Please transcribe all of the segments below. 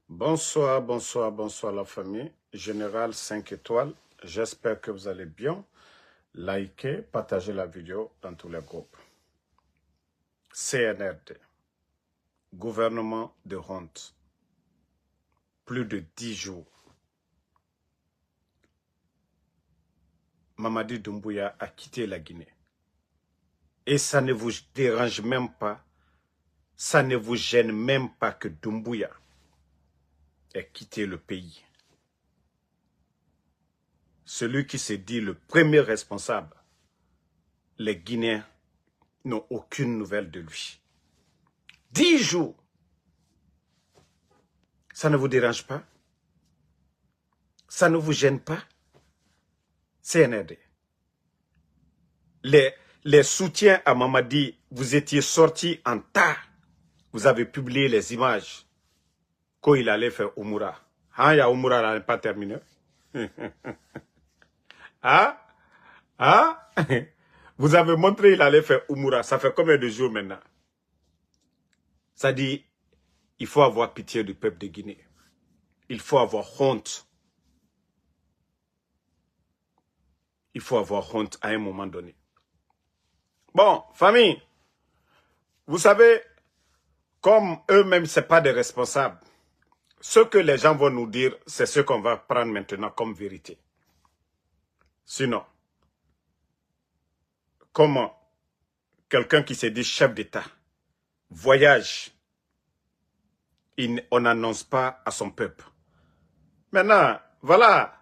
Bonsoir, bonsoir, bonsoir la famille. Général 5 étoiles. J'espère que vous allez bien. Likez, partagez la vidéo dans tous les groupes. CNRD. Gouvernement de honte. Plus de 10 jours. Mamadi Doumbouya a quitté la Guinée. Et ça ne vous dérange même pas, ça ne vous gêne même pas que Doumbouya ait quitté le pays. Celui qui se dit le premier responsable, les Guinéens n'ont aucune nouvelle de lui. 10 jours. Ça ne vous dérange pas? Ça ne vous gêne pas? CNRD. Les soutiens à Mamadi, vous étiez sortis en tas. Vous avez publié les images quand il allait faire Oumoura. Hein, il y a Oumoura, là, n'est pas terminé. Ah? Ah? Vous avez montré qu'il allait faire Oumoura. Ça fait combien de jours maintenant? Ça dit, il faut avoir pitié du peuple de Guinée. Il faut avoir honte. Il faut avoir honte à un moment donné. Bon, famille, vous savez, comme eux-mêmes, ce n'est pas des responsables, ce que les gens vont nous dire, c'est ce qu'on va prendre maintenant comme vérité. Sinon, comment quelqu'un qui se dit chef d'État voyage, on n'annonce pas à son peuple. Maintenant, voilà,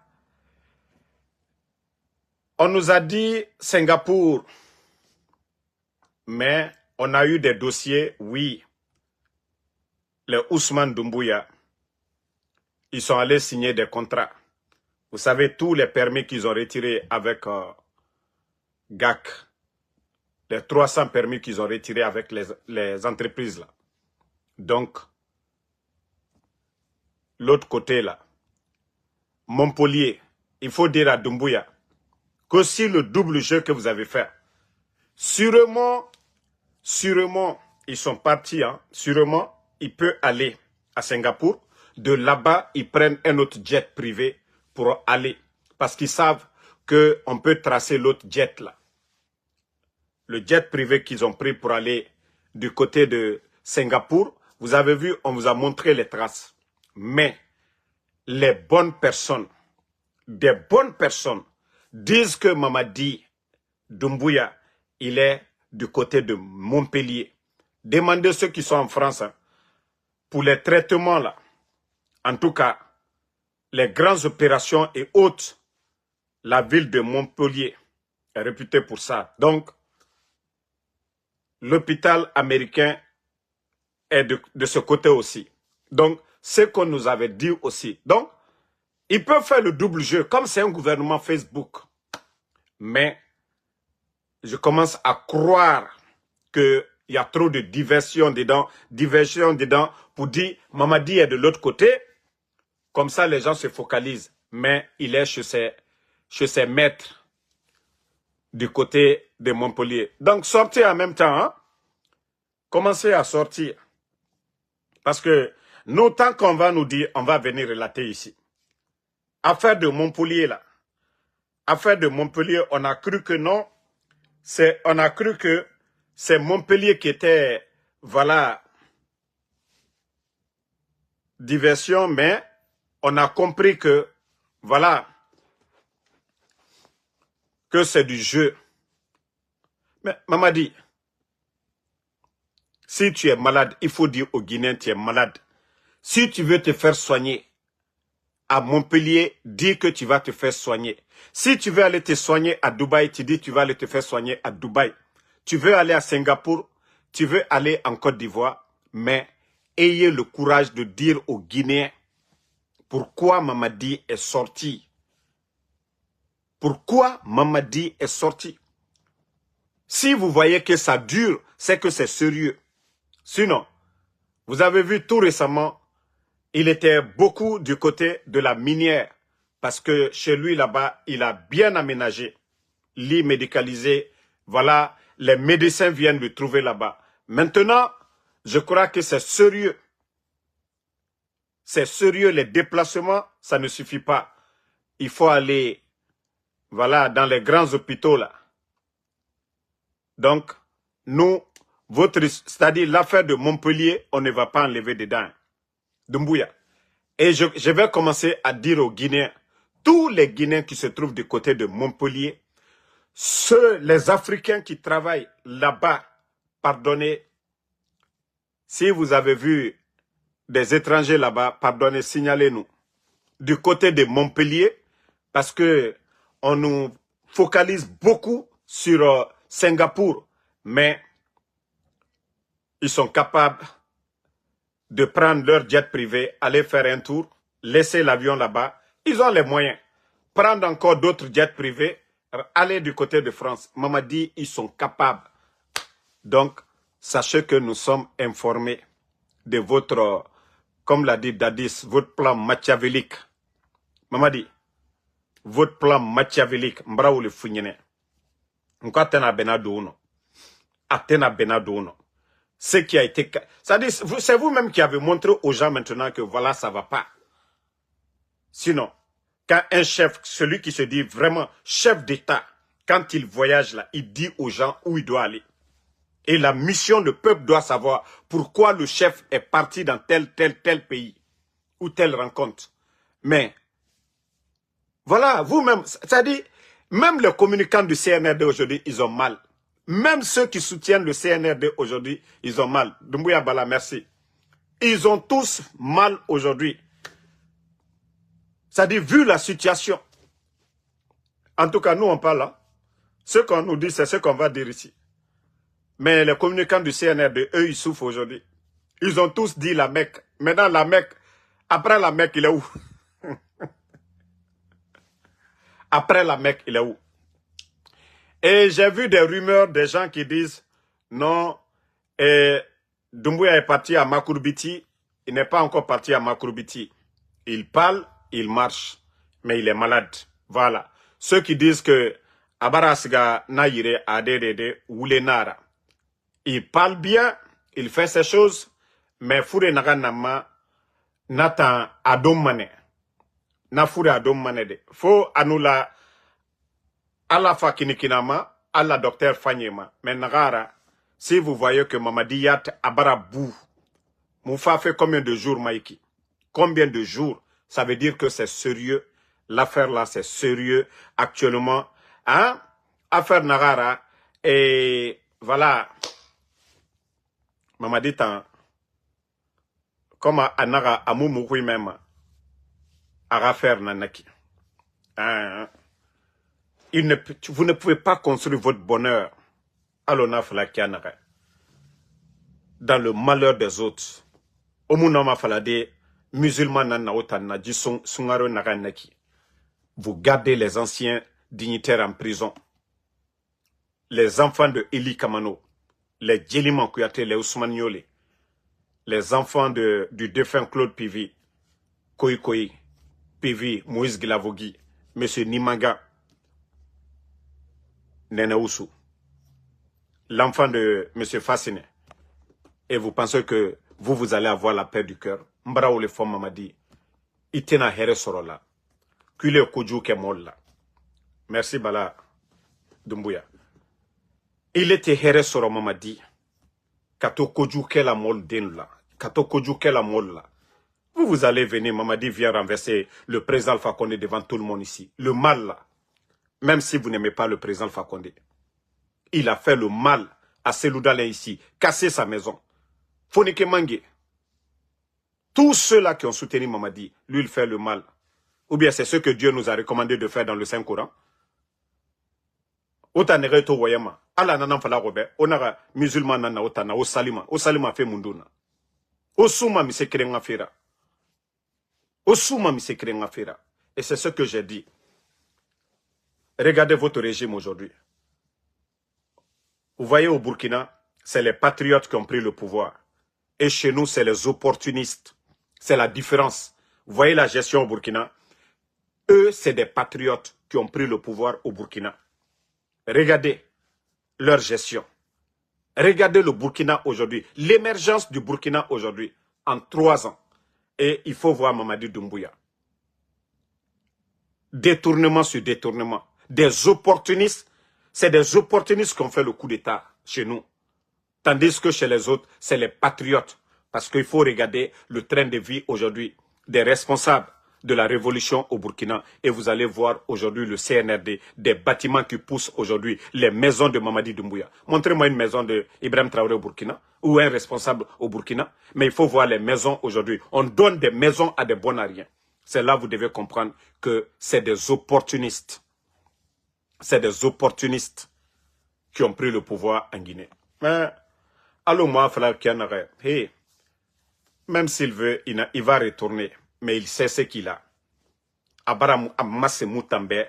on nous a dit Singapour, mais on a eu des dossiers, oui. Les Ousmane Doumbouya, ils sont allés signer des contrats. Vous savez, tous les permis qu'ils ont retirés avec GAC, les 300 permis qu'ils ont retirés avec les entreprises là. Donc, l'autre côté là, Montpellier, il faut dire à Doumbouya que si le double jeu que vous avez fait, sûrement, ils sont partis, hein, sûrement, il peut aller à Singapour. De là-bas, ils prennent un autre jet privé pour aller. Parce qu'ils savent qu'on peut tracer l'autre jet là. Le jet privé qu'ils ont pris pour aller du côté de Singapour, vous avez vu, on vous a montré les traces. Mais les bonnes personnes, des bonnes personnes, disent que Mamadi Doumbouya, il est du côté de Montpellier. Demandez ceux qui sont en France, hein, pour les traitements là. En tout cas, les grandes opérations et autres, la ville de Montpellier est réputée pour ça. Donc, l'hôpital américain est de ce côté aussi. Donc, ce qu'on nous avait dit aussi. Donc, ils peuvent faire le double jeu, comme c'est un gouvernement Facebook. Mais, je commence à croire qu'il y a trop de diversion dedans, pour dire Mamadi est de l'autre côté. Comme ça, les gens se focalisent. Mais il est chez ses maîtres du côté de Montpellier. Donc, sortez en même temps. Hein? Commencez à sortir. Parce que nous, tant qu'on va nous dire, on va venir relater ici. Affaire de Montpellier, là. Affaire de Montpellier, on a cru que non. On a cru que c'est Montpellier qui était, voilà, diversion, mais on a compris que, voilà, que c'est du jeu. Mais Mamadi, si tu es malade, il faut dire aux Guinéens tu es malade. Si tu veux te faire soigner à Montpellier, dis que tu vas te faire soigner. Si tu veux aller te soigner à Dubaï, tu dis que tu vas aller te faire soigner à Dubaï. Tu veux aller à Singapour, tu veux aller en Côte d'Ivoire, mais ayez le courage de dire aux Guinéens pourquoi Mamadi est sorti. Pourquoi Mamadi est sorti? Si vous voyez que ça dure, c'est que c'est sérieux. Sinon, vous avez vu tout récemment, il était beaucoup du côté de la minière. Parce que chez lui là-bas, il a bien aménagé. Lit médicalisé. Voilà, les médecins viennent le trouver là-bas. Maintenant, je crois que c'est sérieux. C'est sérieux, les déplacements, ça ne suffit pas. Il faut aller, voilà, dans les grands hôpitaux, là. Donc, nous, c'est-à-dire l'affaire de Montpellier, on ne va pas enlever dedans. Doumbouya. Et je vais commencer à dire aux Guinéens, tous les Guinéens qui se trouvent du côté de Montpellier, les Africains qui travaillent là-bas, pardonnez, si vous avez vu des étrangers là-bas, pardonnez, signalez-nous. Du côté de Montpellier, parce que on nous focalise beaucoup sur Singapour, mais ils sont capables de prendre leur jet privé, aller faire un tour, laisser l'avion là-bas. Ils ont les moyens. Prendre encore d'autres jets privés, aller du côté de France. Mamadi, ils sont capables. Donc, sachez que nous sommes informés de votre, comme l'a dit Dadis, votre plan machiavélique. Mamadi, votre plan machiavélique, m'braou le fougnene. N'ko atena benadouno. Atena benadouno. Ce qui a été... C'est vous-même qui avez montré aux gens maintenant que voilà, ça ne va pas. Sinon, quand un chef, celui qui se dit vraiment chef d'État, quand il voyage là, il dit aux gens où il doit aller. Et la mission, le peuple doit savoir pourquoi le chef est parti dans tel pays ou telle rencontre. Mais, voilà, vous-même, c'est-à-dire, même les communicants du CNRD aujourd'hui, ils ont mal. Même ceux qui soutiennent le CNRD aujourd'hui, ils ont mal. Doumbouya Bala, merci. Ils ont tous mal aujourd'hui. C'est-à-dire, vu la situation. En tout cas, nous, on parle là. Ce qu'on nous dit, c'est ce qu'on va dire ici. Mais les communicants du CNRD, eux, ils souffrent aujourd'hui. Ils ont tous dit la Mecque. Maintenant, la Mecque, après la Mecque, il est où? Après la Mecque, il est où? Et j'ai vu des rumeurs des gens qui disent non, Doumbouya est parti à Makurbiti, il n'est pas encore parti à Makurbiti. Il parle, il marche, mais il est malade. Voilà. Ceux qui disent que Abarasga Naïre Adedede Wulenara, il parle bien, il fait ses choses, mais Foure Naganama Natan Adomane. Na Foure Adomane de. Faut anula. Allah Fakinikinama, Allah docteur Fanyema. Mais Nagara, si vous voyez que Mamadi Yat Abarabou, Moufa fait combien de jours, Maïki? Combien de jours? Ça veut dire que c'est sérieux. L'affaire là, c'est sérieux. Actuellement, hein? Affaire Nagara, et voilà. Mamadi Tan, comme Anaga Amoumoukoui même, à raffaire Nanaki. Hein? Vous ne pouvez pas construire votre bonheur à dans le malheur des autres. Vous gardez les anciens dignitaires en prison. Les enfants de Eli Kamano, les Djeliman Kouyaté, les Ousmane Yole, les enfants du défunt Claude Pivi, Koyi, Pivi, Moïse Gilavogi, M. Nimanga, Nene Oussou, l'enfant de M. Fassine, et vous pensez que vous allez avoir la paix du cœur. Mbara ou les femmes Mamadi, itena here sorola, kule koju ke molla. Merci Bala Doumbouya. Il était here soro Mamadi, kato koju ke la mol den la, kato koju ke la mol la. Vous allez venir, Mamadi vient renverser le président Alpha Condé devant tout le monde ici. Le mal là. Même si vous n'aimez pas le président Alpha Condé. Il a fait le mal à Seloudalé ici. Casser sa maison. Fonike Mangue. Tous ceux-là qui ont soutenu Mamadi, lui, il fait le mal. Ou bien c'est ce que Dieu nous a recommandé de faire dans le Saint-Coran. Otanere to wayama. Ala nanan fala robe. Onara musulman nana otana. O salima fe munduna. O souma mi se krenga fera. O souma mi se krenga fera. Et c'est ce que j'ai dit. Regardez votre régime aujourd'hui. Vous voyez au Burkina, c'est les patriotes qui ont pris le pouvoir. Et chez nous, c'est les opportunistes. C'est la différence. Vous voyez la gestion au Burkina. Eux, c'est des patriotes qui ont pris le pouvoir au Burkina. Regardez leur gestion. Regardez le Burkina aujourd'hui. L'émergence du Burkina aujourd'hui, en 3 ans. Et il faut voir Mamadi Doumbouya. Détournement sur détournement. Des opportunistes, c'est des opportunistes qui ont fait le coup d'État chez nous. Tandis que chez les autres, c'est les patriotes. Parce qu'il faut regarder le train de vie aujourd'hui des responsables de la révolution au Burkina. Et vous allez voir aujourd'hui le CNRD, des bâtiments qui poussent aujourd'hui, les maisons de Mamadi Doumbouya. Montrez-moi une maison de Ibrahim Traoré au Burkina, ou un responsable au Burkina. Mais il faut voir les maisons aujourd'hui. On donne des maisons à des bonariens. C'est là que vous devez comprendre que c'est des opportunistes. C'est des opportunistes qui ont pris le pouvoir en Guinée. Mais, allô, moi, frère Kianare, hey, même s'il veut, il va retourner. Mais il sait ce qu'il a. Abaram Amasse Moutambe,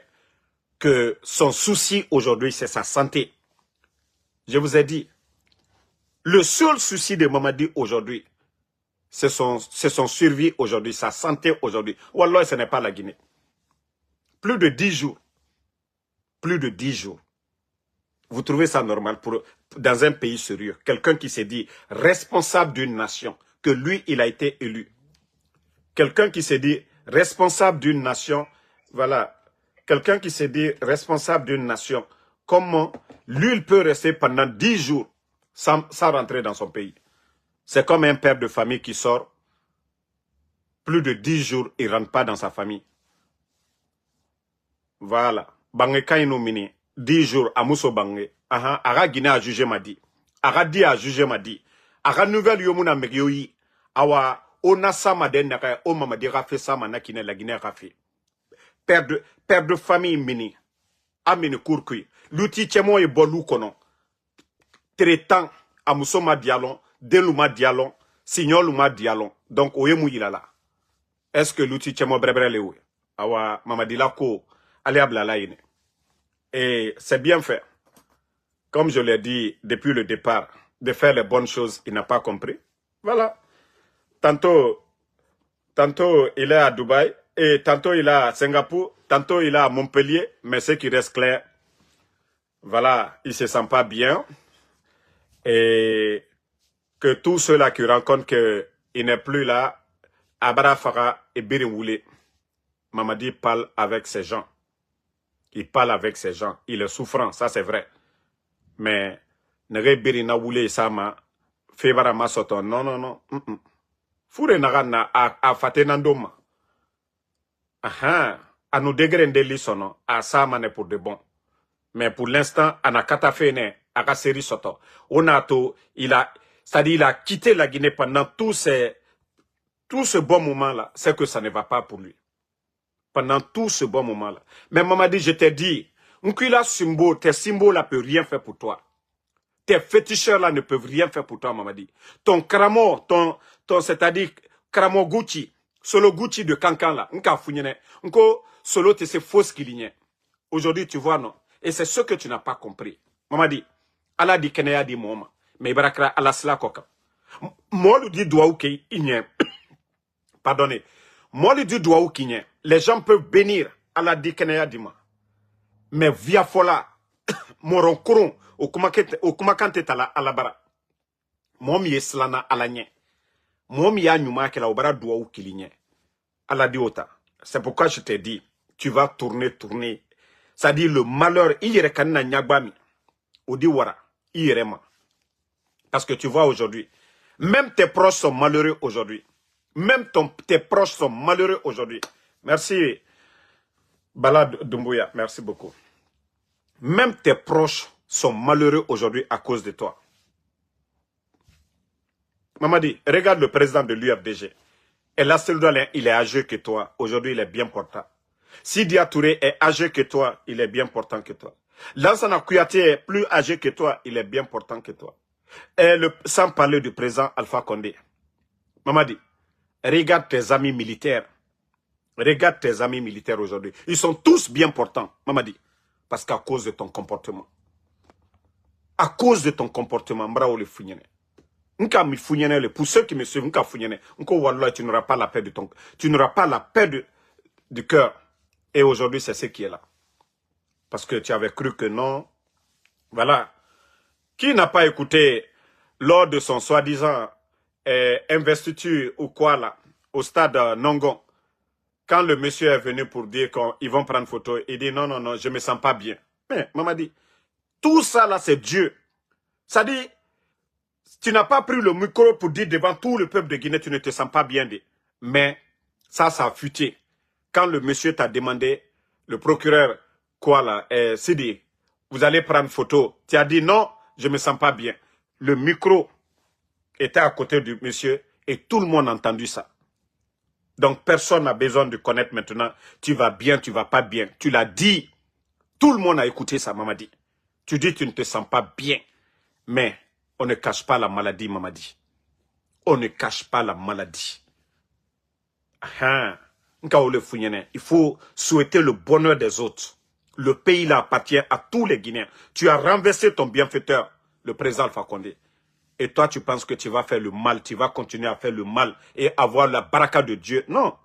que son souci aujourd'hui, c'est sa santé. Je vous ai dit, le seul souci de Mamadi aujourd'hui, c'est son survie aujourd'hui, sa santé aujourd'hui. Wallah, ce n'est pas la Guinée. Plus de 10 jours. Plus de 10 jours. Vous trouvez ça normal dans un pays sérieux? Quelqu'un qui s'est dit responsable d'une nation, que lui, il a été élu. Quelqu'un qui s'est dit responsable d'une nation, voilà. Quelqu'un qui s'est dit responsable d'une nation, comment lui, il peut rester pendant 10 jours sans rentrer dans son pays? C'est comme un père de famille qui sort, plus de 10 jours, il ne rentre pas dans sa famille. Voilà. Bangé Kaino Mini, 10 jours, à Mousso Bangé. Ara Guinée a jugé Madi. Ara Di a jugé Madi. Ara Nouvelle Yomuna Megyoyi. Awa, Ona Samaden Naka, O Mamadi Rafe Samana Kine, la Guinée Rafe. Père de famille Mini. Amine Kourkui. L'outil Tchemo et Bolou Konon. Traitant, à Mousso Madialon, Delouma Dialon, Signoluma Dialon. Donc, Oyemou Ilala. Est-ce que l'outil Tchemo Brebre Lewe? Awa, Mamadi Lako. Et c'est bien fait. Comme je l'ai dit depuis le départ, de faire les bonnes choses, il n'a pas compris. Voilà. Tantôt il est à Dubaï, et tantôt il est à Singapour, tantôt il est à Montpellier, mais ce qui reste clair, voilà, il ne se sent pas bien. Et que tous ceux-là qui rencontrent qu'il n'est plus là, Abara Farah et Birinwoulé, Mamadi parle avec ces gens. Il parle avec ces gens. Il est souffrant, ça c'est vrai. Mais, Nere Birina Woulé Sama, Febara Masoton, non. Foure Nagana a Fatenandoma. À nous dégrainer l'issono, à Sama n'est pour de bon. Mais pour l'instant, Anakata Fene, Akaseri Soto. Onato, c'est-à-dire, il a quitté la Guinée pendant tout ce bon moment-là. C'est que ça ne va pas pour lui. Pendant tout ce bon moment-là. Mais Mamadi, je t'ai dit, tes symboles ne peuvent rien faire pour toi. Tes féticheurs-là ne peuvent rien faire pour toi, Mamadi. Ton kramo, c'est-à-dire, kramo Gucci, solo Gucci de Kankan là, solo te se fausse qu'il. Aujourd'hui, tu vois, non. Et c'est ce que tu n'as pas compris. Mamadi, Allah dit Kenaya dit Mouma, mais Ibarakra Allah Sla Koka. Moi, le dit Douaou qui pardonnez. Moi, le dit Douaou qui les gens peuvent bénir Allah dit Kenaya Dima. Mais via Fola, Moron Kouron, au Kumakante Tala Alabara. Moi, mi eslana alanye. Moi, mi a nyuma ke la obara Douaou qui Allah dit Ota. C'est pourquoi je t'ai dit, tu vas tourner. Ça dit le malheur, il y a kanina nyagbami. Odi wara, il y a. Parce que tu vois aujourd'hui, même tes proches sont malheureux aujourd'hui. Même tes proches sont malheureux aujourd'hui. Merci, Bala Doumbouya. Merci beaucoup. Même tes proches sont malheureux aujourd'hui à cause de toi. Mamadi, regarde le président de l'UFDG. Et là, il est âgé que toi. Aujourd'hui, il est bien portant. Sidia Touré est âgé que toi. Il est bien portant que toi. Lansana Kouyaté est plus âgé que toi. Il est bien portant que toi. Et sans parler du président Alpha Condé. Mamadi, regarde tes amis militaires. Regarde tes amis militaires aujourd'hui. Ils sont tous bien portants, Mamadi. Parce qu'à cause de ton comportement. À cause de ton comportement, Mbrao le founyene. Pour ceux qui me suivent, tu n'auras pas la paix de ton. Tu n'auras pas la paix du cœur. Et aujourd'hui, c'est ce qui est là. Parce que tu avais cru que non. Voilà. Qui n'a pas écouté lors de son soi-disant investiture ou quoi là, au stade Nongon, quand le monsieur est venu pour dire qu'ils vont prendre photo, il dit non, non, non, je ne me sens pas bien. Mais maman dit, tout ça là, c'est Dieu. Ça dit, tu n'as pas pris le micro pour dire devant tout le peuple de Guinée, tu ne te sens pas bien. Mais ça a fuité. Quand le monsieur t'a demandé, le procureur, quoi là, Sidi, vous allez prendre photo. Tu as dit non, je ne me sens pas bien. Le micro était à côté du monsieur et tout le monde a entendu ça. Donc personne n'a besoin de connaître maintenant, tu vas bien, tu vas pas bien. Tu l'as dit, tout le monde a écouté ça, Mamadi. Tu dis tu ne te sens pas bien, mais on ne cache pas la maladie, Mamadi. On ne cache pas la maladie. Il faut souhaiter le bonheur des autres. Le pays là appartient à tous les Guinéens. Tu as renversé ton bienfaiteur, le président Alpha Condé. Et toi, tu penses que tu vas faire le mal, tu vas continuer à faire le mal et avoir la baraka de Dieu. Non.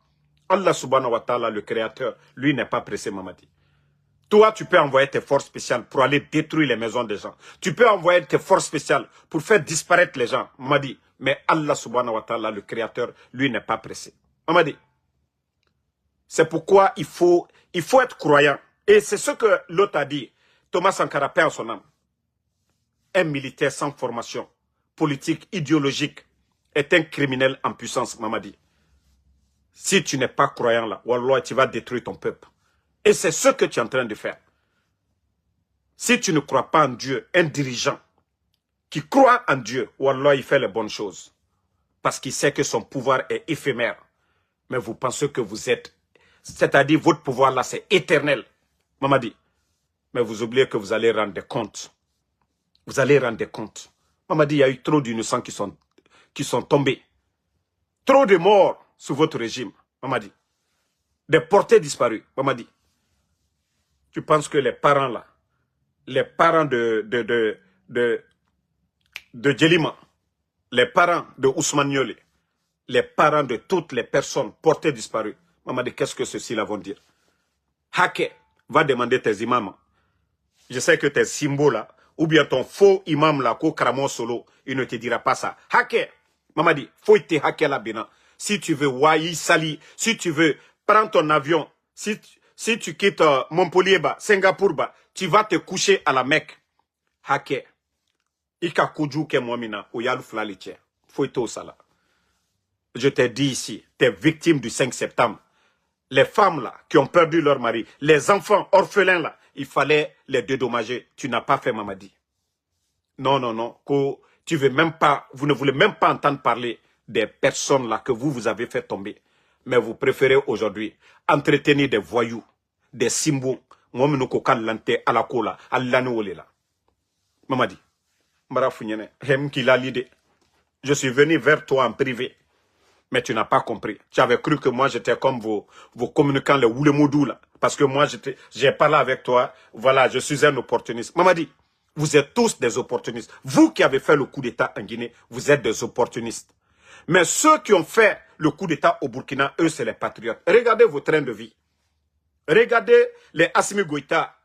Allah subhanahu wa ta'ala, le créateur, lui n'est pas pressé, Mamadi. Toi, tu peux envoyer tes forces spéciales pour aller détruire les maisons des gens. Tu peux envoyer tes forces spéciales pour faire disparaître les gens, Mamadi. Mais Allah subhanahu wa ta'ala, le créateur, lui n'est pas pressé. Mamadi. C'est pourquoi il faut être croyant. Et c'est ce que l'autre a dit. Thomas Sankara, paix en son âme. Un militaire sans formation politique, idéologique, est un criminel en puissance, Mamadi. Si tu n'es pas croyant là, Wallah, tu vas détruire ton peuple. Et c'est ce que tu es en train de faire. Si tu ne crois pas en Dieu, un dirigeant qui croit en Dieu, Wallah, il fait les bonnes choses. Parce qu'il sait que son pouvoir est éphémère. Mais vous pensez que vous êtes... C'est-à-dire, votre pouvoir là, c'est éternel. Mamadi. Mais vous oubliez que vous allez rendre des comptes. Vous allez rendre des comptes. Mamadi, il y a eu trop d'innocents qui sont tombés. Trop de morts sous votre régime. Mamadi. Des portées disparues. Mamadi. Tu penses que les parents là, les parents de Djelima, les parents de Ousmane Niolé, les parents de toutes les personnes portées disparues, Mamadi, qu'est-ce que ceux-ci là vont dire? Haké, va demander tes imams. Je sais que tes symboles là, ou bien ton faux imam là, ko Karamon Solo, il ne te dira pas ça. Haké, Mamadi, faut te hacker là, Bénin. Si tu veux Waï Sali, si tu veux prendre ton avion, si tu quittes Montpellier, Singapour, tu vas te coucher à la Mecque. Haké, Ika Koudjou ke Mwamina, ou Yalou Flaliché. Faut te ça là. Je t'ai dit ici, tes victimes du 5 septembre, les femmes là, qui ont perdu leur mari, les enfants orphelins là, il fallait les dédommager. Tu n'as pas fait, Mamadi. Non, non, non. Tu veux même pas, vous ne voulez même pas entendre parler des personnes là que vous avez fait tomber. Mais vous préférez aujourd'hui entretenir des voyous, des simbos. Mamadi. Je suis venu vers toi en privé. Mais tu n'as pas compris. Tu avais cru que moi, j'étais comme vos communicants, les Oulemoudou, là. Parce que moi, j'ai parlé avec toi. Voilà, je suis un opportuniste. Mamadi, vous êtes tous des opportunistes. Vous qui avez fait le coup d'État en Guinée, vous êtes des opportunistes. Mais ceux qui ont fait le coup d'État au Burkina, eux, c'est les patriotes. Regardez vos trains de vie. Regardez les Assimi Goïta.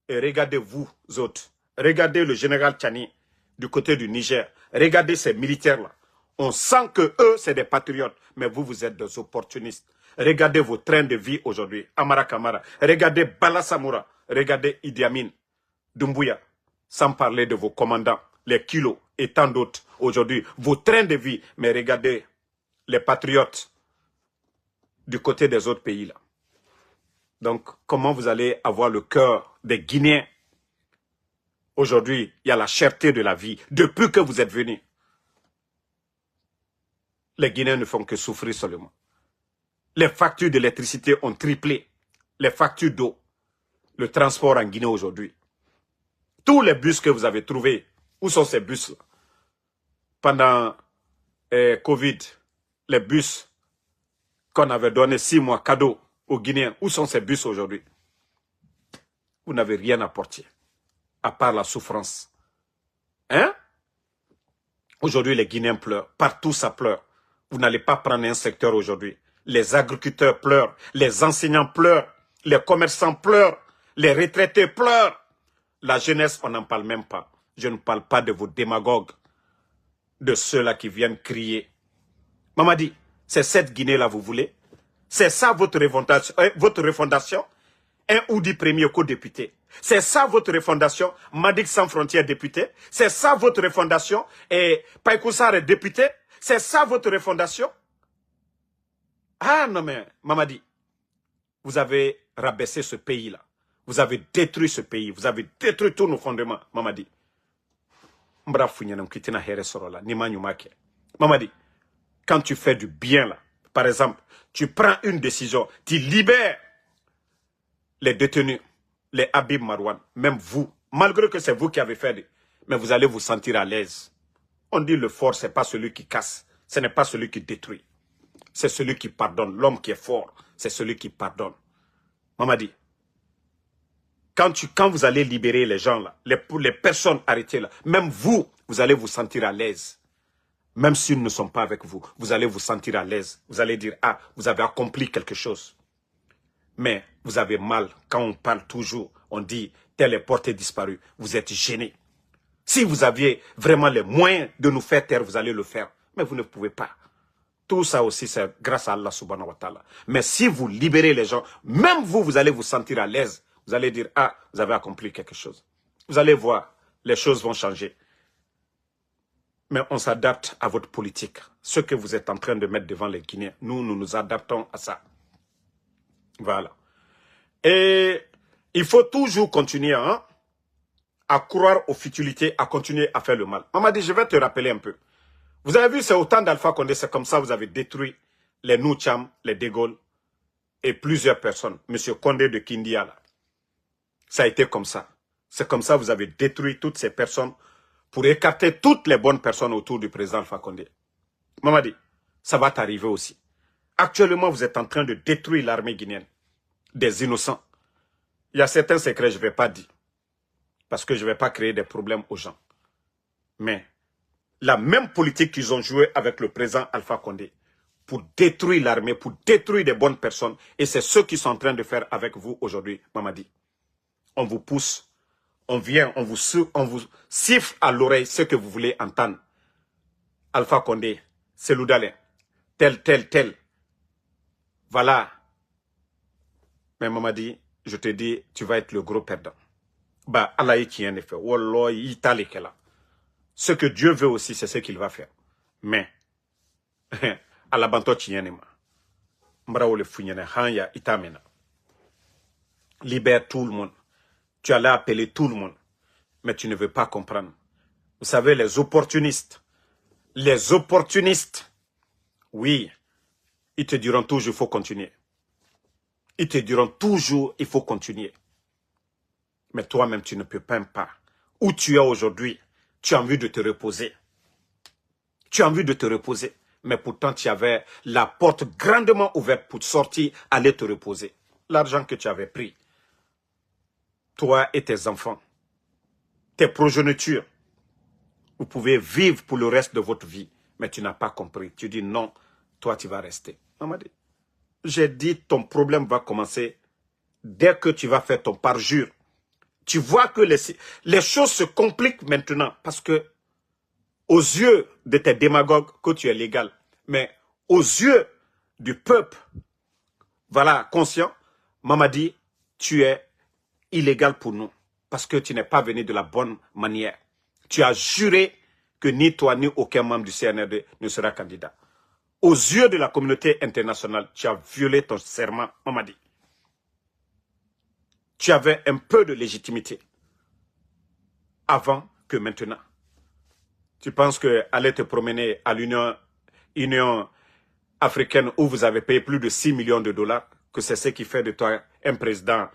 Et regardez vous autres. Regardez le général Tchani du côté du Niger. Regardez ces militaires-là. On sent que eux, c'est des patriotes. Mais vous, vous êtes des opportunistes. Regardez vos trains de vie aujourd'hui. Amara Kamara. Regardez Bala Samoura. Regardez Idi Amin, Doumbouya. Sans parler de vos commandants, les kilos et tant d'autres. Aujourd'hui, vos trains de vie. Mais regardez les patriotes du côté des autres pays là. Donc, comment vous allez avoir le cœur des Guinéens? Aujourd'hui, il y a la cherté de la vie. Depuis que vous êtes venus, les Guinéens ne font que souffrir seulement. Les factures d'électricité ont triplé. Les factures d'eau. Le transport en Guinée aujourd'hui. Tous les bus que vous avez trouvés, où sont ces bus-là? Pendant Covid, les bus qu'on avait donné 6 mois cadeaux aux Guinéens, où sont ces bus aujourd'hui? Vous n'avez rien apporté, à part la souffrance. Hein? Aujourd'hui, les Guinéens pleurent. Partout, ça pleure. Vous n'allez pas prendre un secteur aujourd'hui. Les agriculteurs pleurent, les enseignants pleurent, les commerçants pleurent, les retraités pleurent. La jeunesse, on n'en parle même pas. Je ne parle pas de vos démagogues, de ceux-là qui viennent crier. Mamadi, C'est cette Guinée-là, vous voulez? C'est ça votre refondation? Un Oudi premier co-député. C'est ça votre refondation? Madik Sans Frontières député. C'est ça votre refondation? Et Païkoussar député. C'est ça votre refondation? Ah non mais, Mamadi, vous avez rabaissé ce pays-là. Vous avez détruit ce pays. Vous avez détruit tous nos fondements, Mamadi. Mamadi, quand tu fais du bien là, par exemple, tu prends une décision, tu libères les détenus, les Habib Marwan, même vous, malgré que c'est vous qui avez fait, mais vous allez vous sentir à l'aise. On dit le fort, ce n'est pas celui qui casse, ce n'est pas celui qui détruit. C'est celui qui pardonne. L'homme qui est fort, c'est celui qui pardonne. Mamadi, quand vous allez libérer les gens là, les personnes arrêtées là, même vous, vous allez vous sentir à l'aise. Même s'ils ne sont pas avec vous, vous allez vous sentir à l'aise. Vous allez dire, ah, vous avez accompli quelque chose. Mais vous avez mal quand on parle toujours, on dit, telle est portée disparue. Vous êtes gêné. Si vous aviez vraiment les moyens de nous faire taire, vous allez le faire. Mais vous ne pouvez pas. Tout ça aussi, c'est grâce à Allah subhanahu wa ta'ala. Mais si vous libérez les gens, même vous, vous allez vous sentir à l'aise. Vous allez dire, ah, vous avez accompli quelque chose. Vous allez voir, les choses vont changer. Mais on s'adapte à votre politique. Ce que vous êtes en train de mettre devant les Guinéens, nous nous adaptons à ça. Voilà. Et il faut toujours continuer hein, à croire aux futilités, à continuer à faire le mal. Mamadi, je vais te rappeler un peu. Vous avez vu, c'est au temps d'Alpha Condé, c'est comme ça vous avez détruit les Noucham, les De Gaulle et plusieurs personnes. Monsieur Condé de Kindia, là. Ça a été comme ça. C'est comme ça vous avez détruit toutes ces personnes pour écarter toutes les bonnes personnes autour du président Alpha Condé. Mamadi, ça va t'arriver aussi. Actuellement, vous êtes en train de détruire l'armée guinéenne. Des innocents. Il y a certains secrets que je ne vais pas dire. Parce que je ne vais pas créer des problèmes aux gens. Mais la même politique qu'ils ont jouée avec le président Alpha Condé pour détruire l'armée, pour détruire des bonnes personnes, et c'est ce qu'ils sont en train de faire avec vous aujourd'hui, Mamadi. On vous pousse, on vient, on vous siffle à l'oreille ce que vous voulez entendre. Alpha Condé, Selou Dalein, tel. Voilà. Mais Mamadi, je te dis, tu vas être le gros perdant. Bah, Allah y tient effet. Wallah, y t'a ce que Dieu veut aussi, c'est ce qu'il va faire. Mais, Allah banto tienema. Mbrao le funyene, hanya itamena. Libère tout le monde. Tu allais appeler tout le monde. Mais tu ne veux pas comprendre. Vous savez, les opportunistes, oui, ils te diront toujours, il faut continuer. Ils te diront toujours, il faut continuer. Mais toi-même, tu ne peux même pas. Où tu es aujourd'hui, tu as envie de te reposer. Tu as envie de te reposer. Mais pourtant, tu avais la porte grandement ouverte pour sortir, aller te reposer. L'argent que tu avais pris, toi et tes enfants, tes progénitures, vous pouvez vivre pour le reste de votre vie. Mais tu n'as pas compris. Tu dis non, toi tu vas rester. Mamadi, j'ai dit ton problème va commencer dès que tu vas faire ton parjure. Tu vois que les choses se compliquent maintenant parce que aux yeux de tes démagogues que tu es légal, mais aux yeux du peuple, voilà, conscient, Mamadi, tu es illégal pour nous parce que tu n'es pas venu de la bonne manière. Tu as juré que ni toi ni aucun membre du CNRD ne sera candidat. Aux yeux de la communauté internationale, tu as violé ton serment, Mamadi. Tu avais un peu de légitimité avant que maintenant. Tu penses que aller te promener à l'Union africaine où vous avez payé plus de 6 millions de dollars, que c'est ce qui fait de toi un président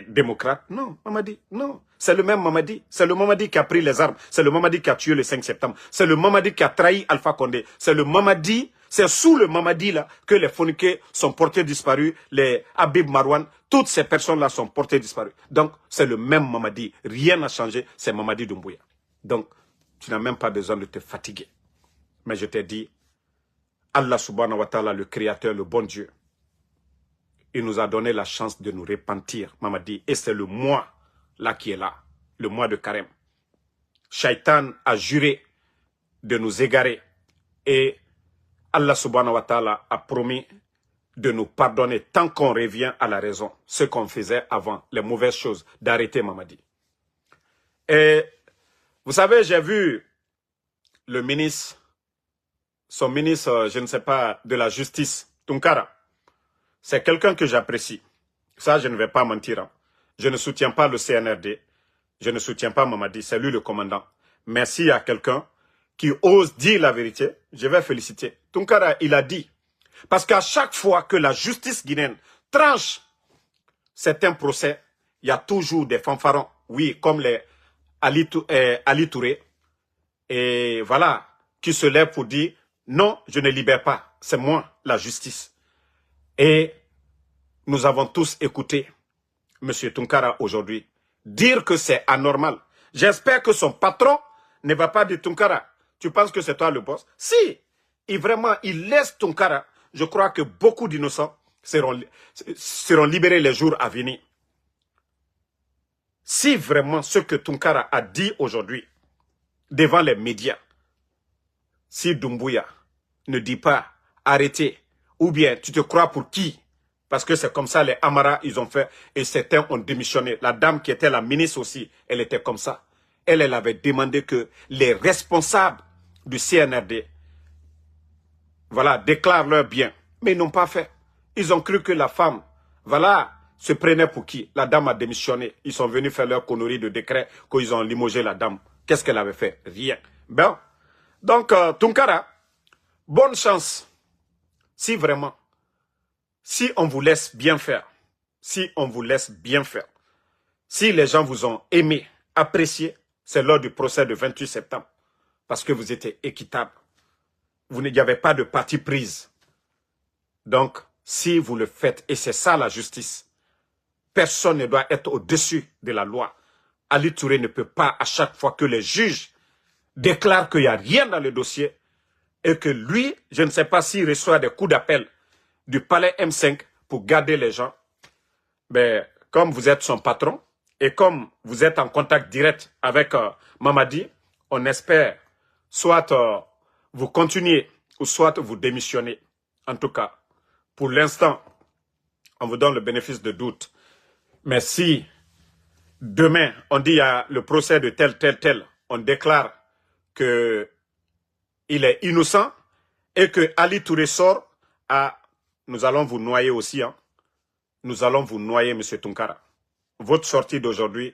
démocrate? Non, Mamadi, non. C'est le même Mamadi. C'est le Mamadi qui a pris les armes. C'est le Mamadi qui a tué le 5 septembre. C'est le Mamadi qui a trahi Alpha Condé. C'est le Mamadi, c'est sous le Mamadi là que les Fonike sont portés disparus, les Habib Marwan, toutes ces personnes-là sont portées disparues. Donc, c'est le même Mamadi. Rien n'a changé, c'est Mamadi Doumbouya. Donc, tu n'as même pas besoin de te fatiguer. Mais je t'ai dit, Allah subhanahu wa ta'ala, le créateur, le bon Dieu, il nous a donné la chance de nous repentir, Mamadi. Et c'est le mois là qui est là, le mois de Carême. Shaitan a juré de nous égarer et Allah subhanahu wa ta'ala a promis de nous pardonner tant qu'on revient à la raison, ce qu'on faisait avant, les mauvaises choses, d'arrêter Mamadi. Et vous savez, j'ai vu le ministre, son ministre, je ne sais pas, de la justice, Tunkara. C'est quelqu'un que j'apprécie. Ça, je ne vais pas mentir. Hein. Je ne soutiens pas le CNRD. Je ne soutiens pas Mamadi. C'est lui le commandant. Mais s'il y a quelqu'un qui ose dire la vérité, je vais féliciter. Tunkara, il a dit. Parce qu'à chaque fois que la justice guinéenne tranche certains procès, il y a toujours des fanfarons. Oui, comme les Ali Touré. Et voilà, qui se lèvent pour dire, non, je ne libère pas. C'est moi, la justice. Et nous avons tous écouté M. Tunkara aujourd'hui dire que c'est anormal. J'espère que son patron ne va pas dire Tunkara. Tu penses que c'est toi le boss? Si, il laisse Tunkara, je crois que beaucoup d'innocents seront libérés les jours à venir. Si vraiment ce que Tunkara a dit aujourd'hui devant les médias, si Doumbouya ne dit pas arrêtez, ou bien tu te crois pour qui? Parce que c'est comme ça les Amara, ils ont fait, et certains ont démissionné. La dame qui était la ministre aussi, elle était comme ça. Elle avait demandé que les responsables du CNRD, voilà, déclarent leur bien. Mais ils n'ont pas fait. Ils ont cru que la femme, voilà, se prenait pour qui? La dame a démissionné. Ils sont venus faire leur connerie de décret qu'ils ont limogé la dame. Qu'est-ce qu'elle avait fait? Rien. Ben, donc, Tunkara, bonne chance. Si vraiment, si on vous laisse bien faire, si on vous laisse bien faire, si les gens vous ont aimé, apprécié, c'est lors du procès du 28 septembre. Parce que vous étiez équitable. Il n'y avait pas de parti prise. Donc, si vous le faites, et c'est ça la justice, personne ne doit être au-dessus de la loi. Ali Touré ne peut pas, à chaque fois que les juges déclarent qu'il n'y a rien dans le dossier, et que lui, je ne sais pas s'il reçoit des coups d'appel du palais M5 pour garder les gens, mais comme vous êtes son patron, et comme vous êtes en contact direct avec Mamadi, on espère soit vous continuez ou soit vous démissionnez. En tout cas, pour l'instant, on vous donne le bénéfice de doute. Mais si demain, on dit il y a le procès de tel, on déclare qu'il est innocent et que Ali Touré sort, nous allons vous noyer aussi. Hein. Nous allons vous noyer, M. Tunkara. Votre sortie d'aujourd'hui,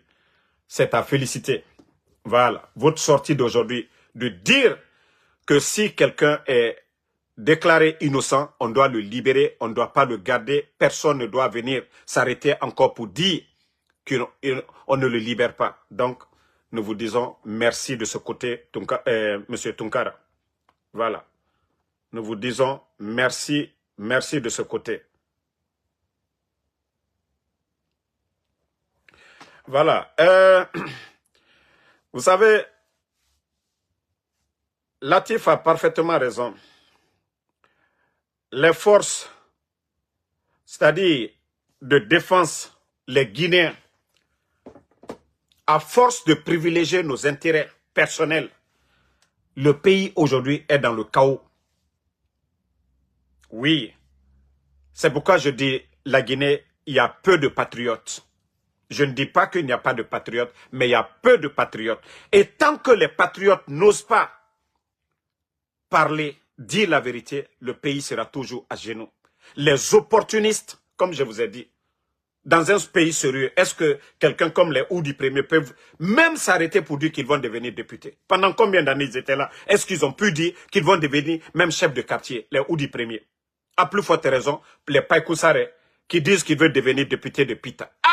c'est à féliciter. Voilà, votre sortie d'aujourd'hui, de dire que si quelqu'un est déclaré innocent, on doit le libérer, on ne doit pas le garder, personne ne doit venir s'arrêter encore pour dire qu'on ne le libère pas. Donc, nous vous disons merci de ce côté, M. Tunkara. Voilà. Nous vous disons merci de ce côté. Voilà. Vous savez, Latif a parfaitement raison. Les forces, c'est-à-dire de défense, les Guinéens, à force de privilégier nos intérêts personnels, le pays aujourd'hui est dans le chaos. Oui, c'est pourquoi je dis la Guinée, il y a peu de patriotes. Je ne dis pas qu'il n'y a pas de patriotes, mais il y a peu de patriotes. Et tant que les patriotes n'osent pas parler, dire la vérité, le pays sera toujours à genoux. Les opportunistes, comme je vous ai dit, dans un pays sérieux, est-ce que quelqu'un comme les Oudi Premier peuvent même s'arrêter pour dire qu'ils vont devenir députés? Pendant combien d'années ils étaient là? Est-ce qu'ils ont pu dire qu'ils vont devenir même chefs de quartier, les Oudi Premier? À plus forte raison, les Païkoussare qui disent qu'ils veulent devenir députés de Pita. Ah!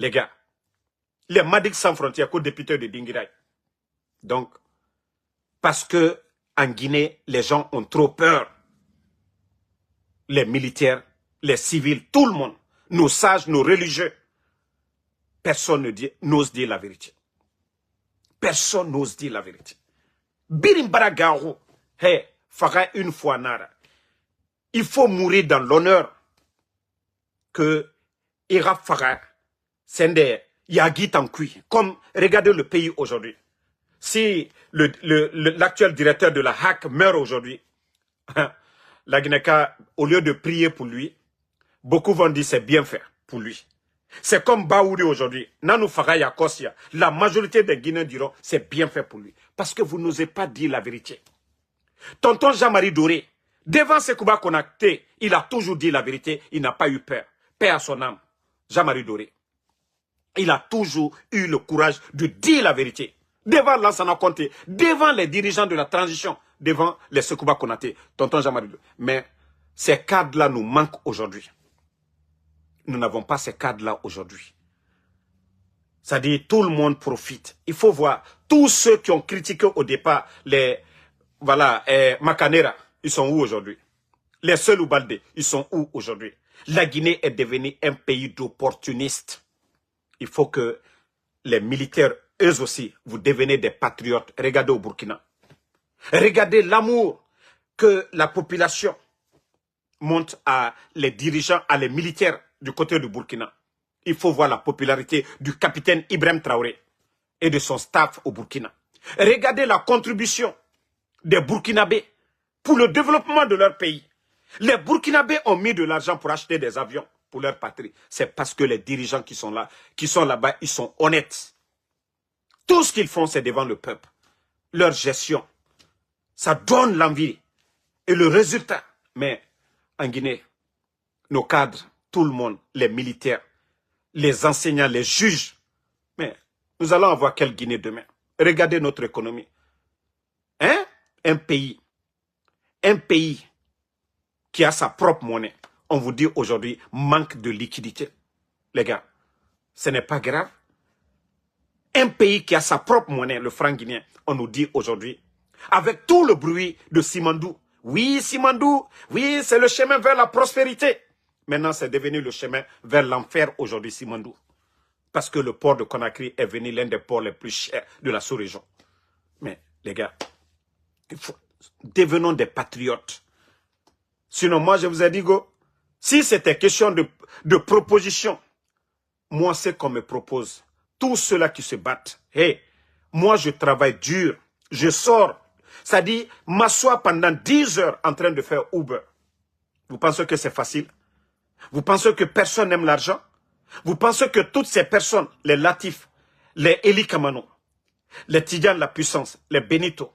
Les gars, les Madik sans frontières, co-députés de Dingirai. Donc, parce que en Guinée, les gens ont trop peur. Les militaires, les civils, tout le monde, nos sages, nos religieux. Personne n'ose dire la vérité. Personne n'ose dire la vérité. Birimbara Garo, hey, fera une fois nara. Il faut mourir dans l'honneur que Ira Farah, Sende, Yagi Tankui, comme regardez le pays aujourd'hui. Si l'actuel directeur de la HAC meurt aujourd'hui, La Guinée-Ca, au lieu de prier pour lui, beaucoup vont dire c'est bien fait pour lui. C'est comme Baouri aujourd'hui. Nanou Fagaya Kosia. La majorité des Guinéens diront c'est bien fait pour lui. Parce que vous n'osez pas dire la vérité. Tonton Jean-Marie Doré, devant Sekouba Konaté, il a toujours dit la vérité. Il n'a pas eu peur. Paix à son âme. Jean-Marie Doré. Il a toujours eu le courage de dire la vérité. Devant Lansana Conté, devant les dirigeants de la transition, devant les Sekouba Konaté, tonton Jean-Marie Doré. Mais ces cadres-là nous manquent aujourd'hui. Nous n'avons pas ces cadres-là aujourd'hui. C'est-à-dire, tout le monde profite. Il faut voir, tous ceux qui ont critiqué au départ les, voilà, Macanera, ils sont où aujourd'hui? Les seuls Oubalde, ils sont où aujourd'hui? La Guinée est devenue un pays d'opportunistes. Il faut que les militaires, eux aussi, vous devenez des patriotes. Regardez au Burkina. Regardez l'amour que la population montre à les dirigeants, à les militaires du côté du Burkina. Il faut voir la popularité du capitaine Ibrahim Traoré et de son staff au Burkina. Regardez la contribution des Burkinabés pour le développement de leur pays. Les Burkinabés ont mis de l'argent pour acheter des avions pour leur patrie. C'est parce que les dirigeants qui sont là-bas, ils sont honnêtes. Tout ce qu'ils font, c'est devant le peuple. Leur gestion, ça donne l'envie. Et le résultat, mais en Guinée, nos cadres, tout le monde, les militaires, les enseignants, les juges. Mais nous allons avoir quelle Guinée demain? Regardez notre économie. Hein? Un pays qui a sa propre monnaie, on vous dit aujourd'hui, manque de liquidité. Les gars, ce n'est pas grave. Un pays qui a sa propre monnaie, le franc guinéen, on nous dit aujourd'hui, avec tout le bruit de Simandou. Oui, Simandou, oui, c'est le chemin vers la prospérité. Maintenant, c'est devenu le chemin vers l'enfer aujourd'hui, Simandou. Parce que le port de Conakry est devenu l'un des ports les plus chers de la sous-région. Mais, les gars, devenons des patriotes. Sinon, moi, je vous ai dit, go, si c'était question de proposition, moi, c'est qu'on me propose. Tous ceux-là qui se battent, hey, moi, je travaille dur. Je sors. Ça dit, m'assois pendant 10 heures en train de faire Uber. Vous pensez que c'est facile? Vous pensez que personne n'aime l'argent? Vous pensez que toutes ces personnes, les Latif, les Eli Kamano, les Tidjan la puissance, les Benito,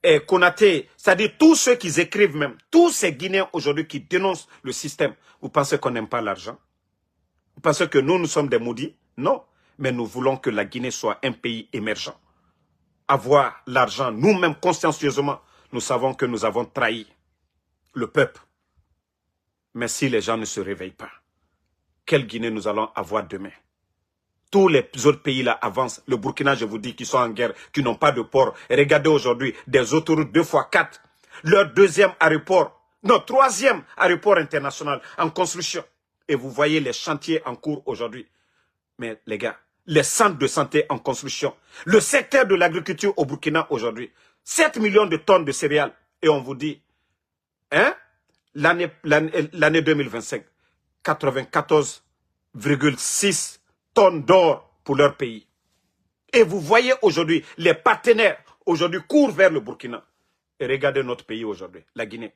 et Konaté, c'est-à-dire tous ceux qui écrivent même, tous ces Guinéens aujourd'hui qui dénoncent le système, vous pensez qu'on n'aime pas l'argent? Vous pensez que nous sommes des maudits? Non, mais nous voulons que la Guinée soit un pays émergent. Avoir l'argent, nous-mêmes consciencieusement, nous savons que nous avons trahi le peuple. Mais si les gens ne se réveillent pas, quelle Guinée nous allons avoir demain? Tous les autres pays là avancent. Le Burkina, je vous dis, qui sont en guerre, qui n'ont pas de port. Et regardez aujourd'hui, des autoroutes 2x4. Leur deuxième aéroport, non, troisième aéroport international en construction. Et vous voyez les chantiers en cours aujourd'hui. Mais les gars, les centres de santé en construction. Le secteur de l'agriculture au Burkina aujourd'hui. 7 millions de tonnes de céréales. Et on vous dit, hein, l'année 2025, 94,6 tonnes d'or pour leur pays. Et vous voyez aujourd'hui, les partenaires aujourd'hui courent vers le Burkina. Et regardez notre pays aujourd'hui, la Guinée.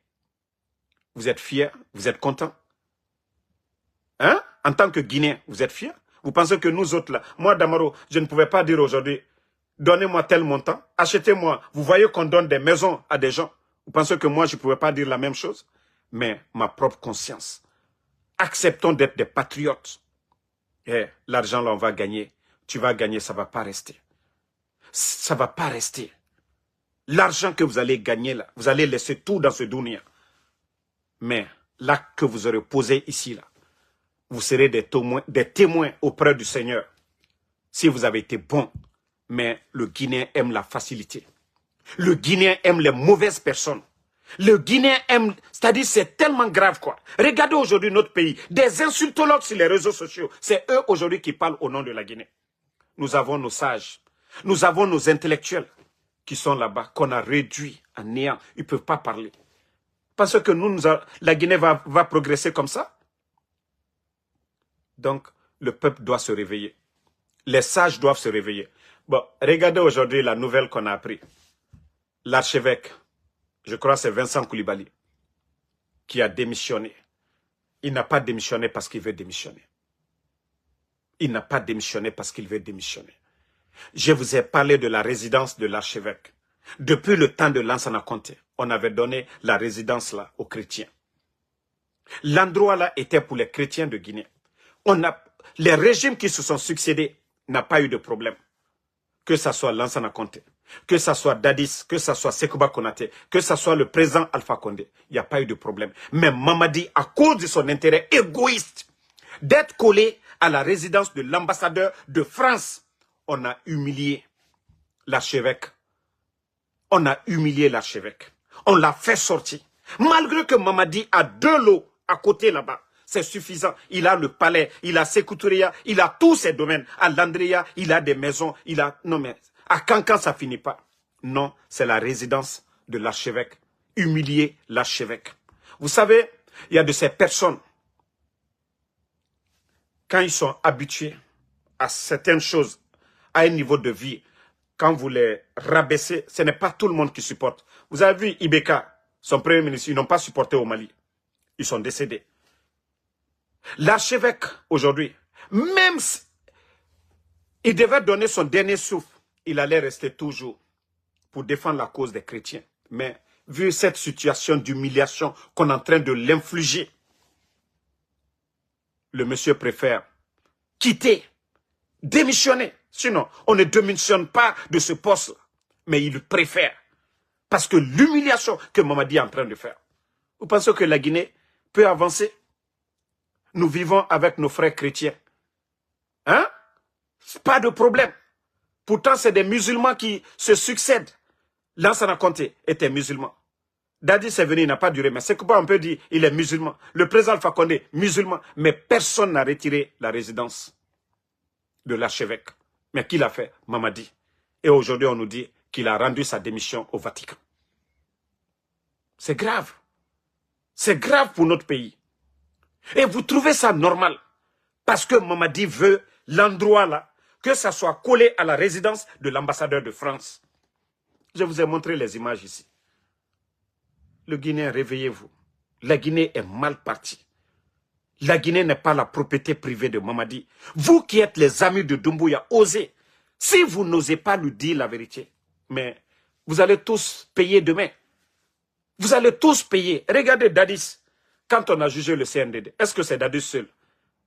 Vous êtes fiers? Vous êtes contents? Hein? En tant que Guinéen, vous êtes fiers? Vous pensez que nous autres là, moi Damaro, je ne pouvais pas dire aujourd'hui, donnez-moi tel montant, achetez-moi. Vous voyez qu'on donne des maisons à des gens. Vous pensez que moi je ne pouvais pas dire la même chose? Mais ma propre conscience. Acceptons d'être des patriotes. Eh, l'argent là on va gagner. Tu vas gagner, ça ne va pas rester. Ça ne va pas rester. L'argent que vous allez gagner là, vous allez laisser tout dans ce dunya. Mais l'acte que vous aurez posé ici là, vous serez des témoins auprès du Seigneur. Si vous avez été bon. Mais le Guinéen aime la facilité. Le Guinéen aime les mauvaises personnes. Le Guinéen aime, c'est-à-dire c'est tellement grave quoi. Regardez aujourd'hui notre pays, des insultologues sur les réseaux sociaux, c'est eux aujourd'hui qui parlent au nom de la Guinée. Nous avons nos sages, nous avons nos intellectuels qui sont là-bas, qu'on a réduits à néant, ils ne peuvent pas parler. Parce que la Guinée va progresser comme ça. Donc, le peuple doit se réveiller. Les sages doivent se réveiller. Bon, regardez aujourd'hui la nouvelle qu'on a appris. L'archevêque, je crois que c'est Vincent Koulibaly. qui a démissionné, il n'a pas démissionné parce qu'il veut démissionner. Il n'a pas démissionné parce qu'il veut démissionner. Je vous ai parlé de la résidence de l'archevêque. Depuis le temps de Lansana Conté, on avait donné la résidence là aux chrétiens. L'endroit là était pour les chrétiens de Guinée. Les régimes qui se sont succédés n'ont pas eu de problème. Que ce soit Lansana Conté, que ce soit Dadis, que ce soit Sekouba Konaté, que ce soit le président Alpha Condé, il n'y a pas eu de problème. Mais Mamadi, à cause de son intérêt égoïste d'être collé à la résidence de l'ambassadeur de France, on a humilié l'archevêque. On a humilié l'archevêque. On l'a fait sortir. Malgré que Mamadi a 2 lots à côté là-bas, c'est suffisant. Il a le palais, il a Sékou Touréya, il a tous ses domaines. À Landria, il a des maisons, il a... Non mais, à Kankan, ça finit pas. Non, c'est la résidence de l'archevêque. Humilier l'archevêque. Vous savez, il y a de ces personnes, quand ils sont habitués à certaines choses, à un niveau de vie, quand vous les rabaissez, ce n'est pas tout le monde qui supporte. Vous avez vu Ibeka, son premier ministre, ils n'ont pas supporté au Mali. Ils sont décédés. L'archevêque, aujourd'hui, même si il devait donner son dernier souffle, il allait rester toujours pour défendre la cause des chrétiens. Mais vu cette situation d'humiliation qu'on est en train de l'infliger, le monsieur préfère quitter, démissionner. Sinon, on ne démissionne pas de ce poste, mais il préfère. Parce que l'humiliation que Mamadi est en train de faire. Vous pensez que la Guinée peut avancer? Nous vivons avec nos frères chrétiens. Hein? Pas de problème. Pourtant, c'est des musulmans qui se succèdent. Lansana Conté était musulman. Dadi c'est venu, il n'a pas duré. Mais c'est pourquoi on peut dire il est musulman. Le président Alpha Condé, musulman. Mais personne n'a retiré la résidence de l'archevêque. Mais qui l'a fait? Mamadi. Et aujourd'hui, on nous dit qu'il a rendu sa démission au Vatican. C'est grave. C'est grave pour notre pays. Et vous trouvez ça normal? Parce que Mamadi veut l'endroit là, que ça soit collé à la résidence de l'ambassadeur de France. Je vous ai montré les images ici. Le Guinéen, réveillez-vous. La Guinée est mal partie. La Guinée n'est pas la propriété privée de Mamadi. Vous qui êtes les amis de Doumbouya, osez. Si vous n'osez pas lui dire la vérité, mais vous allez tous payer demain. Vous allez tous payer. Regardez Dadis, quand on a jugé le CNDD, est-ce que c'est Dadis seul?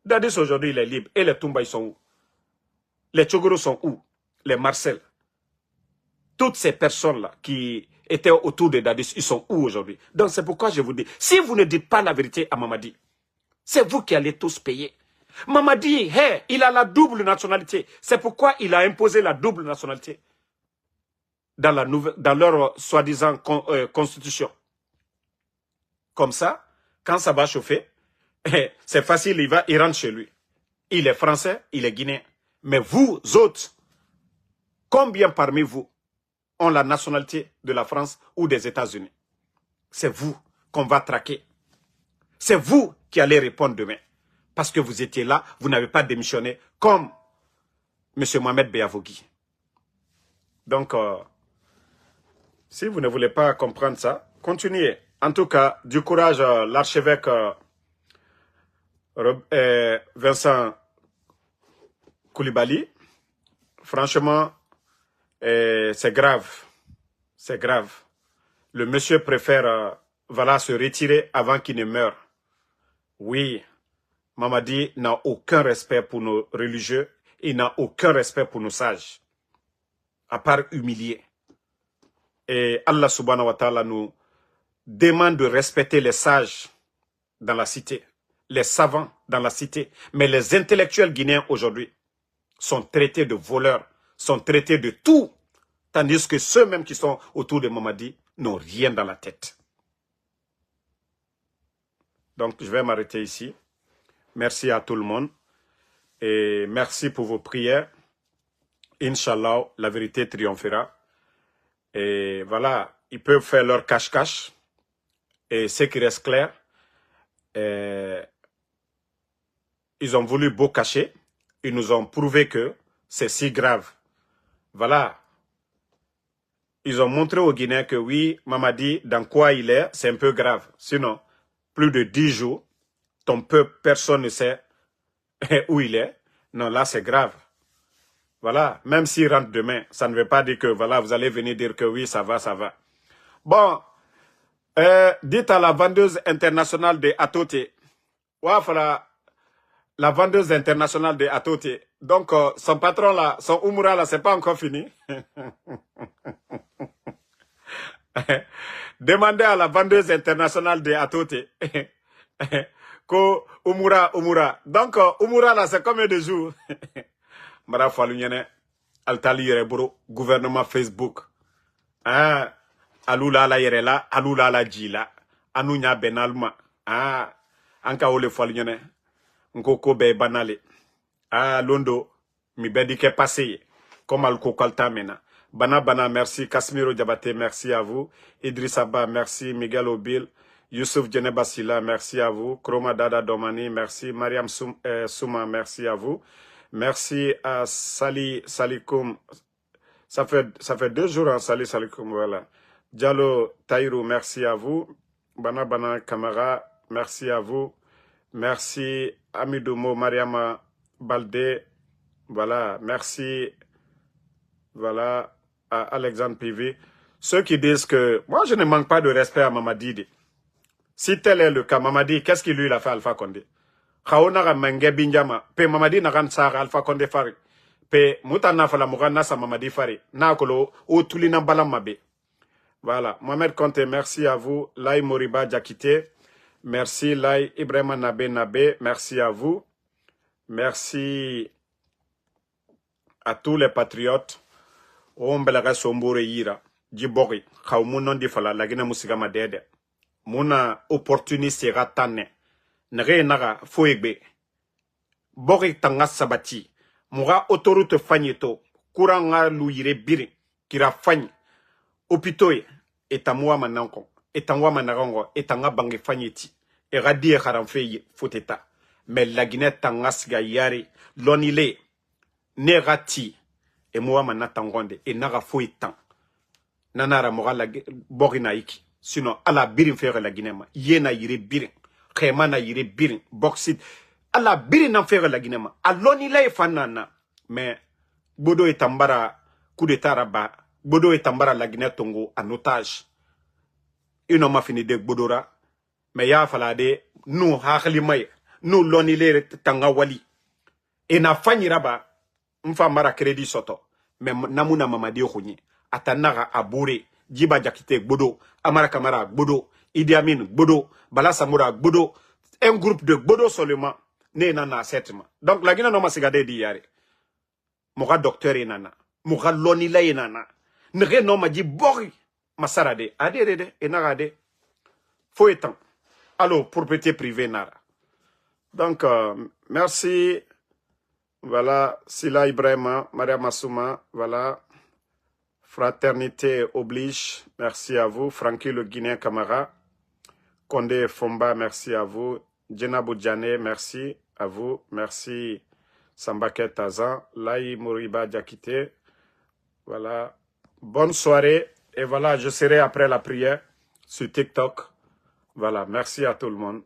Dadis aujourd'hui, il est libre. Et les Toumba, ils sont où? Les Tchogoro sont où? Les Marcel. Toutes ces personnes-là qui étaient autour de Dadis, ils sont où aujourd'hui? Donc c'est pourquoi je vous dis, si vous ne dites pas la vérité à Mamadi, c'est vous qui allez tous payer. Mamadi, hey, il a la double nationalité. C'est pourquoi il a imposé la double nationalité dans leur soi-disant constitution. Comme ça, quand ça va chauffer, c'est facile, il rentre chez lui. Il est français, il est guinéen. Mais vous autres, combien parmi vous ont la nationalité de la France ou des États-Unis? C'est vous qu'on va traquer. C'est vous qui allez répondre demain. Parce que vous étiez là, vous n'avez pas démissionné comme M. Mohamed Beavogui. Donc, si vous ne voulez pas comprendre ça, continuez. En tout cas, du courage, l'archevêque Vincent Koulibaly. Franchement, c'est grave. C'est grave. Le monsieur préfère voilà, se retirer avant qu'il ne meure. Oui, Mamadi n'a aucun respect pour nos religieux. Il n'a aucun respect pour nos sages. À part humilier. Et Allah subhanahu wa ta'ala nous demande de respecter les sages dans la cité. Les savants dans la cité. Mais les intellectuels guinéens aujourd'hui sont traités de voleurs, sont traités de tout. Tandis que ceux-mêmes qui sont autour de Mamadi n'ont rien dans la tête. Donc, je vais m'arrêter ici. Merci à tout le monde. Et merci pour vos prières. Inch'Allah, la vérité triomphera. Et voilà, ils peuvent faire leur cache-cache. Et ce qui reste clair, ils ont voulu beau cacher. Ils nous ont prouvé que c'est si grave. Voilà. Ils ont montré aux Guinéens que oui, Mamadi, dans quoi il est, c'est un peu grave. Sinon, plus de 10 jours, ton peuple, personne ne sait où il est. Non, là, c'est grave. Voilà, même s'il rentre demain, ça ne veut pas dire que, voilà, vous allez venir dire que oui, ça va, ça va. Bon, dites à la vendeuse internationale de Atote, ouais, voilà, la vendeuse internationale de Atote. Donc, son patron là, son Umura là, c'est pas encore fini. Demandez à la vendeuse internationale de Atote. Ko Umura. Donc, Umura là, c'est combien de jours? Mara Falunyene, Altali Yerebro, gouvernement Facebook. Ah, Alula la Yerela, Alula la Jila, Anunya Benalma. Ah, Anka Ole Falunyene, Nkoko Be Banale. Ah, Londo, mi bedike passé, comme al kokalta mena. Bana, merci. Kasmiro Diabaté, merci à vous. Idriss Abba, merci. Miguel Obil, Youssouf Djenebasila, merci à vous. Kroma Dada Domani, merci. Mariam Souma, merci à vous. Merci à Salikoum. Ça fait 2 jours, hein, Salikoum, voilà. Diallo Taïrou, merci à vous. Bana Kamara, merci à vous. Merci Amidoumo Mariama Baldé, voilà, merci, voilà, à Alexandre Pivi. Ceux qui disent que, moi je ne manque pas de respect à Mamadi. Si tel est le cas, Mamadi, qu'est-ce qu'il lui a fait Alpha Condé? Khaonara Menge Binjama, pe Mamadi Nagan Sara Alpha Condé Fari, pe Moutana Fala Mourana Sa Mamadi Fari, Nakolo, ou Tulina Balamabe. Voilà, Mohamed Conte, merci à vous. Lai Moriba Djakite, merci. Lai Ibrahima Nabe, merci à vous. Merci à tous les patriotes. Ombelaga sombore yira. Djibori. Khaumunon di fala. Lagina musigama dede. Muna opportuniste ratane. Nere naga foegbe. Bori tanga sabati. Mura autoroute fagneto. Kuranga luyire biri. Kira fagn. Opitoye. Etamwa mananko. Etangwa manarango. Etanga bange fagneti. Eradi e kharamfe foteta. Mais la Guinée tangasga yari lonile negati et moi manatangonde et naga foitan nanara moral borina iki sinon ala birin faire la Guinée ma yena yire birin khema na yire birin boxit ala birin na faire la Guinée ma alonile fanana mais bodo etambara coup d'état raba bodo etambara la Guinée tongo en otage une ma fini de bodora mais ya falade nous hakhli may nous lonile tanga wali et na fanyiraba mfa mara crédit soto mais namuna mamadi khonyi atanaga abure jiba jakite gbodo amara kamara gbodo Idi Amin gbodo Bala Samoura gbodo un groupe de gbodo seulement ne nana setma donc la Guinée no masigade di yare moga docteur enana moga lonile enana ne no maji bori masarade adede enagade faut étant alors propriété privée nara. Donc, merci. Voilà, Sila Ibrahima, Maria Massouma, voilà. Fraternité oblige, merci à vous. Francky le Guinéen Camara. Condé Fomba, merci à vous. Djenabou Djane, merci à vous. Merci Sambaket Tazan. Lai Mouriba Diakite. Voilà. Bonne soirée. Et voilà, je serai après la prière sur TikTok. Voilà, merci à tout le monde.